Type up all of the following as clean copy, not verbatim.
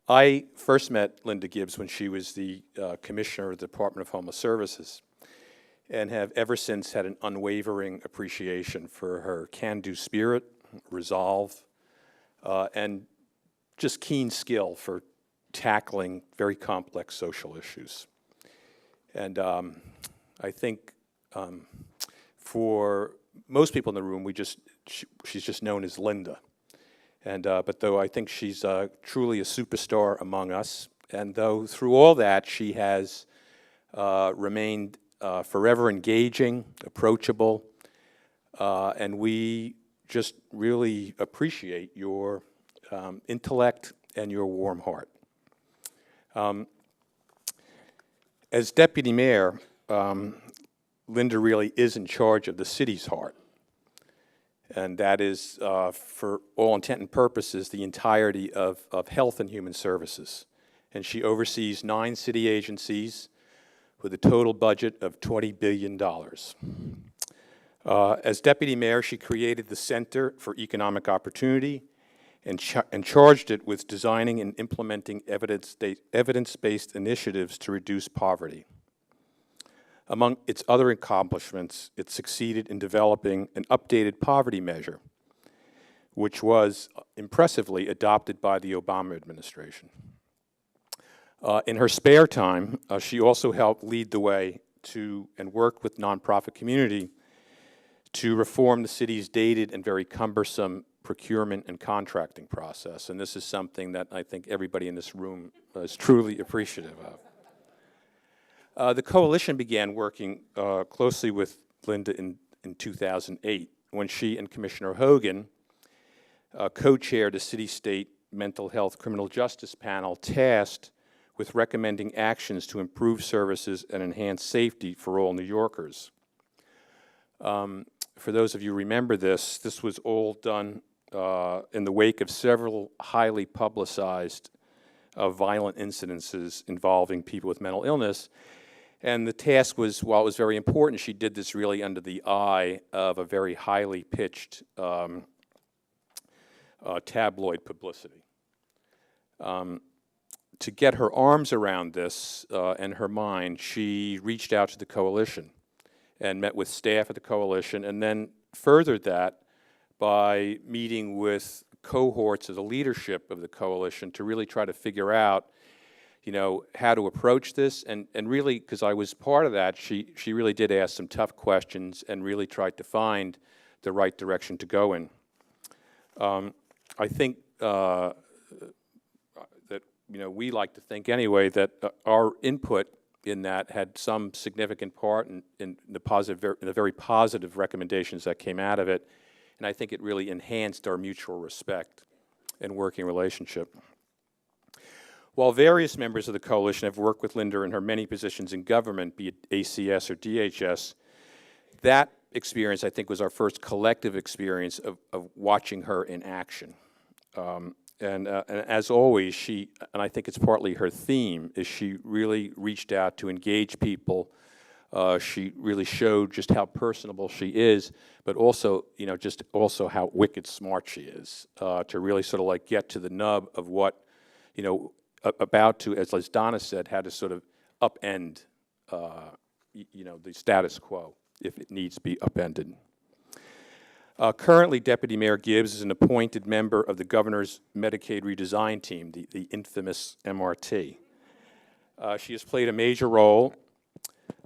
I first met Linda Gibbs when she was the commissioner of the Department of Homeless Services, and have ever since had an unwavering appreciation for her can-do spirit, resolve, and just keen skill for tackling very complex social issues. And I think for most people in the room, she's just known as Linda. And, but though I think she's truly a superstar among us, and though through all that she has remained forever engaging, approachable, and we just really appreciate your intellect and your warm heart. As deputy mayor, Linda really is in charge of the city's heart. And that is, for all intent and purposes, the entirety of health and human services. And she oversees 9 city agencies with a total budget of $20 billion. As deputy mayor, she created the Center for Economic Opportunity and charged it with designing and implementing evidence-based initiatives to reduce poverty. Among its other accomplishments, it succeeded in developing an updated poverty measure, which was impressively adopted by the Obama administration. In her spare time, she also helped lead the way to and work with nonprofit community to reform the city's dated and very cumbersome procurement and contracting process. And this is something that I think everybody in this room is truly appreciative of. The coalition began working closely with Linda in 2008 when she and Commissioner Hogan co-chaired a city-state mental health criminal justice panel tasked with recommending actions to improve services and enhance safety for all New Yorkers. For those of you who remember this was all done in the wake of several highly publicized violent incidences involving people with mental illness. And the task was, while it was very important, she did this really under the eye of a very highly pitched tabloid publicity. To get her arms around this and her mind, she reached out to the coalition and met with staff at the coalition, and then furthered that by meeting with cohorts of the leadership of the coalition to really try to figure out, you know, how to approach this, and really, because I was part of that, she really did ask some tough questions and really tried to find the right direction to go in. I think that, you know, we like to think anyway that our input in that had some significant part in the very positive recommendations that came out of it, and I think it really enhanced our mutual respect and working relationship. While various members of the coalition have worked with Linda in her many positions in government, be it ACS or DHS, that experience, I think, was our first collective experience of watching her in action. And as always, and I think it's partly her theme, is she really reached out to engage people. She really showed just how personable she is, but also, you know, just also how wicked smart she is, to really sort of like get to the nub of what, you know, about to, as Donna said, how to sort of upend, you know, the status quo if it needs to be upended. Currently, Deputy Mayor Gibbs is an appointed member of the Governor's Medicaid Redesign Team, the infamous MRT. She has played a major role,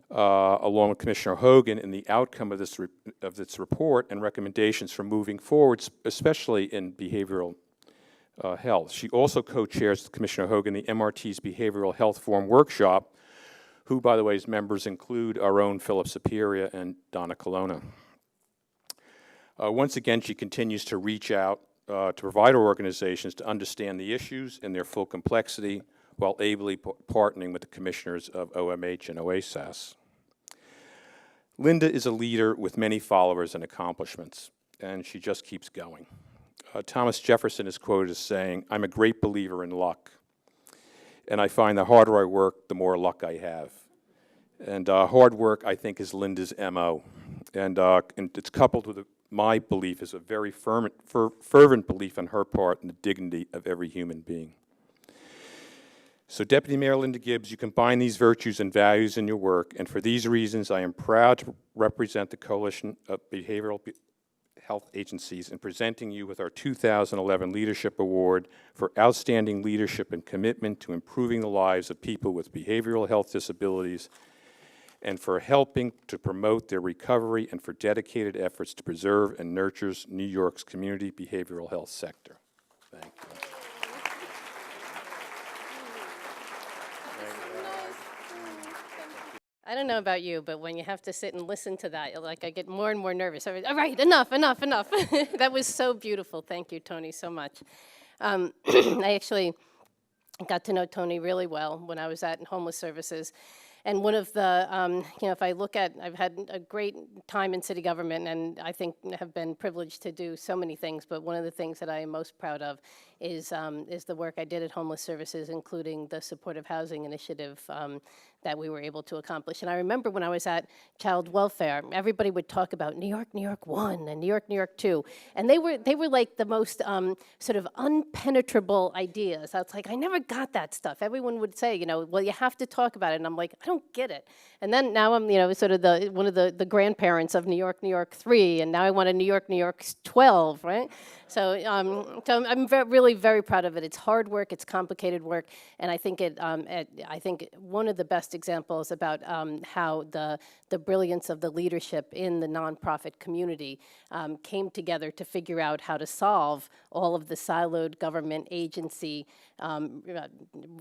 along with Commissioner Hogan, in the outcome of this report and recommendations for moving forward, especially in behavioral health. She also co-chairs with Commissioner Hogan the MRT's Behavioral Health Forum Workshop, who, by the way, members include our own Philip Sapiria and Donna Colonna. Once again, she continues to reach out to provider organizations to understand the issues in their full complexity while ably partnering with the commissioners of OMH and OASAS. Linda is a leader with many followers and accomplishments, and she just keeps going. Thomas Jefferson is quoted as saying, "I'm a great believer in luck, and I find the harder I work, the more luck I have." And hard work, I think, is Linda's MO. And it's coupled with my belief is a very fervent belief on her part in the dignity of every human being. So Deputy Mayor Linda Gibbs, you combine these virtues and values in your work, and for these reasons, I am proud to represent the Coalition of Behavioral Health Agencies in presenting you with our 2011 Leadership Award for outstanding leadership and commitment to improving the lives of people with behavioral health disabilities, and for helping to promote their recovery, and for dedicated efforts to preserve and nurture New York's community behavioral health sector. Thank you. I don't know about you, but when you have to sit and listen to that, like I get more and more nervous. All right, enough. That was so beautiful. Thank you, Tony, so much. I actually got to know Tony really well when I was at Homeless Services. And one of the, if I look at, I've had a great time in city government, and I think have been privileged to do so many things, but one of the things that I am most proud of is the work I did at Homeless Services, including the supportive housing initiative that we were able to accomplish. And I remember when I was at Child Welfare, everybody would talk about New York, New York 1 and New York 2. And they were like the most sort of unpenetrable ideas. I was like, I never got that stuff. Everyone would say, well, you have to talk about it. And I'm like, I don't get it. And then now I'm, sort of one of the grandparents of New York 3, and now I want a New York 12, right? So, I'm really very proud of it. It's hard work, it's complicated work, and I think I think one of the best examples about how the brilliance of the leadership in the nonprofit community came together to figure out how to solve all of the siloed government agency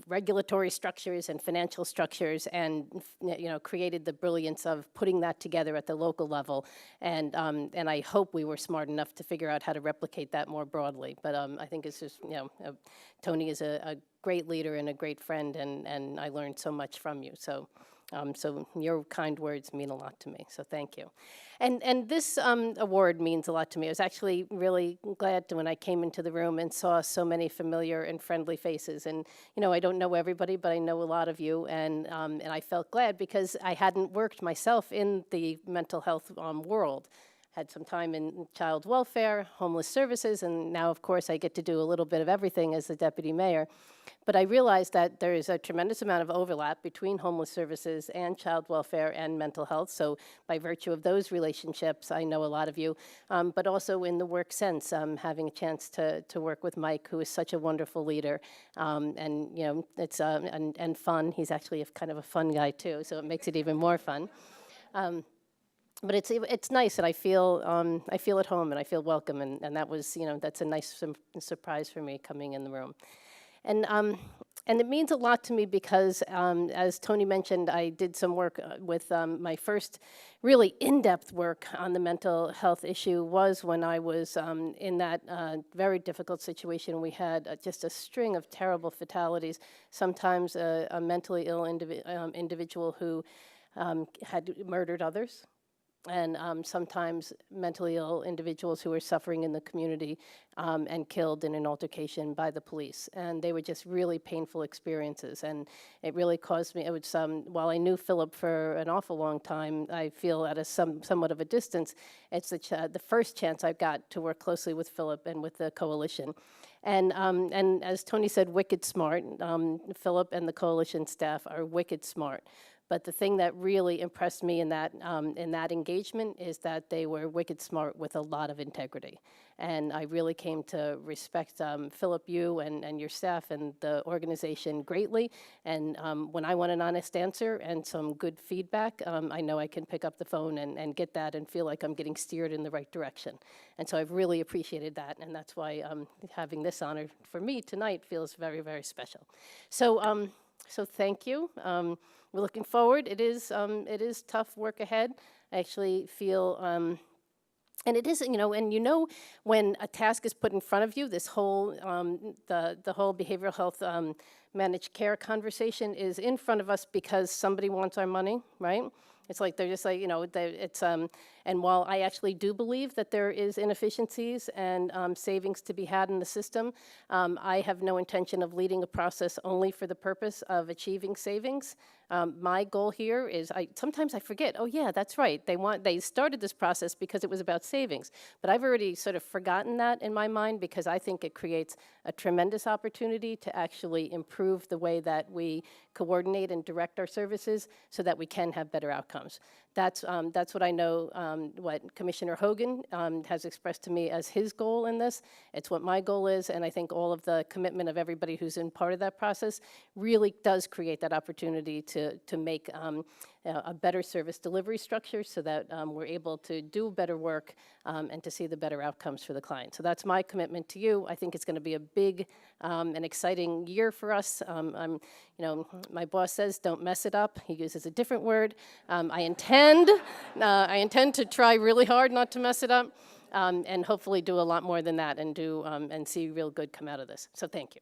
regulatory structures and financial structures, and created the brilliance of putting that together at the local level. And I hope we were smart enough to figure out how to replicate that more broadly. But I think it's just, Tony is a great leader and a great friend, and I learned so much from you. So your kind words mean a lot to me, so thank you. And this award means a lot to me. I was actually really glad when I came into the room and saw so many familiar and friendly faces. And I don't know everybody, but I know a lot of you, and I felt glad because I hadn't worked myself in the mental health world. Had some time in child welfare, homeless services, and now, of course, I get to do a little bit of everything as the deputy mayor. But I realized that there is a tremendous amount of overlap between homeless services and child welfare and mental health. So by virtue of those relationships, I know a lot of you, but also in the work sense, having a chance to work with Mike, who is such a wonderful leader, and it's and fun. He's actually kind of a fun guy too, so it makes it even more fun. But it's nice, and I feel at home, and I feel welcome, and that was that's a nice surprise for me coming in the room, and it means a lot to me because as Tony mentioned, I did some work with my first really in-depth work on the mental health issue was when I was in that very difficult situation. We had just a string of terrible fatalities. Sometimes a mentally ill individual who had murdered others. And sometimes mentally ill individuals who were suffering in the community and killed in an altercation by the police. And they were just really painful experiences. And it really caused me, it was, while I knew Philip for an awful long time, I feel at a somewhat of a distance, it's the first chance I've got to work closely with Philip and with the coalition. And as Tony said, wicked smart. Philip and the coalition staff are wicked smart. But the thing that really impressed me in that engagement is that they were wicked smart with a lot of integrity. And I really came to respect Philip, you and your staff and the organization greatly. And when I want an honest answer and some good feedback, I know I can pick up the phone and get that and feel like I'm getting steered in the right direction. And so I've really appreciated that. And that's why having this honor for me tonight feels very, very special. So thank you. We're looking forward. It is tough work ahead. I actually feel, and it is, and when a task is put in front of you, this whole, the whole behavioral health managed care conversation is in front of us because somebody wants our money, right? It's like they're just like, and while I actually do believe that there is inefficiencies and savings to be had in the system, I have no intention of leading a process only for the purpose of achieving savings. My goal here is, sometimes I forget, oh yeah, that's right, they started this process because it was about savings. But I've already sort of forgotten that in my mind because I think it creates a tremendous opportunity to actually improve the way that we coordinate and direct our services so that we can have better outcomes. That's what I know, what Commissioner Hogan has expressed to me as his goal in this. It's what my goal is, and I think all of the commitment of everybody who's in part of that process really does create that opportunity to make a better service delivery structure so that we're able to do better work and to see the better outcomes for the client. So that's my commitment to you. I think it's going to be a big and exciting year for us. My boss says, don't mess it up. He uses a different word. I intend to try really hard not to mess it up and hopefully do a lot more than that and see real good come out of this. So thank you.